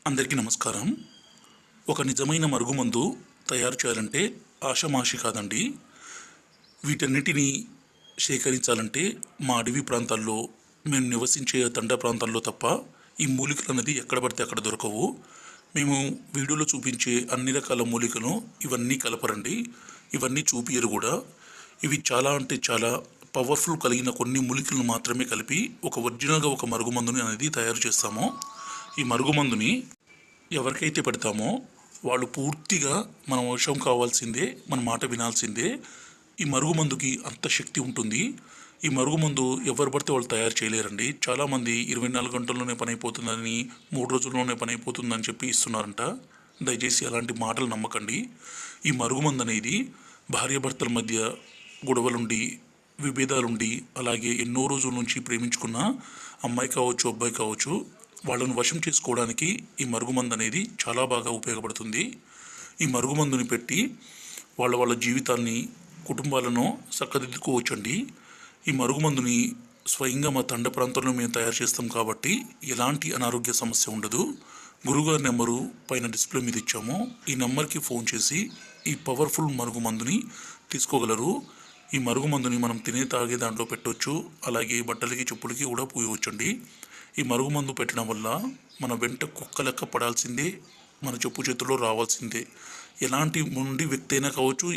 అందరికీ నమస్కారం. ఒక నిజమైన మరుగుమందు తయారు చేయాలంటే ఆషామాషీ కాదండి. వీటన్నిటిని సేకరించాలంటే మా అడవి ప్రాంతాల్లో, మేము నివసించే తండా ప్రాంతాల్లో తప్ప ఈ మూలికలనేది ఎక్కడ పడితే అక్కడ దొరకవు. మేము వీడియోలో చూపించే అన్ని రకాల మూలికలను ఇవన్నీ కలపరండి. ఇవన్నీ చూపియరు కూడా. ఇవి చాలా అంటే చాలా పవర్ఫుల్ కలిగిన కొన్ని మూలికలను మాత్రమే కలిపి ఒక ఒరిజినల్గా ఒక మరుగుమందుని అనేది తయారు చేస్తాము. ఈ మరుగుమందుని ఎవరికైతే పెడతామో వాళ్ళు పూర్తిగా మన వశం కావాల్సిందే, మన మాట వినాల్సిందే. ఈ మరుగుమందుకి అంత శక్తి ఉంటుంది. ఈ మరుగుమందు ఎవరు పడితే వాళ్ళు తయారు చేయలేరండి. చాలామంది 24 గంటల్లోనే పని అయిపోతుందని, 3 రోజుల్లోనే పని అయిపోతుందని చెప్పి ఇస్తున్నారంట. దయచేసి అలాంటి మాటలు నమ్మకండి. ఈ మరుగుమందు అనేది భార్యాభర్తల మధ్య గొడవలుండి, విభేదాలుండి, అలాగే ఎన్నో రోజుల నుంచి ప్రేమించుకున్న అమ్మాయి కావచ్చు, అబ్బాయి కావచ్చు, వాళ్ళను వశం చేసుకోవడానికి ఈ మరుగుమందు అనేది చాలా బాగా ఉపయోగపడుతుంది. ఈ మరుగుమందుని పెట్టి వాళ్ళ జీవితాన్ని, కుటుంబాలను చక్కదిద్దుకోవచ్చండి. ఈ మరుగుమందుని స్వయంగా మా తండ ప్రాంతంలో మేము తయారు చేస్తాం కాబట్టి ఎలాంటి అనారోగ్య సమస్య ఉండదు. గురుగారి నెంబరు పైన డిస్ప్లే మీద ఇచ్చాము. ఈ నెంబర్కి ఫోన్ చేసి ఈ పవర్ఫుల్ మరుగుమందుని తీసుకోగలరు. ఈ మరుగుమందుని మనం తినే తాగే దాంట్లో పెట్టవచ్చు, అలాగే బట్టలకి చెప్పులకి కూడా పూయవచ్చండి. ఈ మరుగుమందు పెట్టడం వల్ల మన వెంట కుక్క లెక్క పడాల్సిందే, మన చెప్పు చేతుల్లో రావాల్సిందే. ఎలాంటి మొండి వ్యక్తి అయినా కావచ్చు,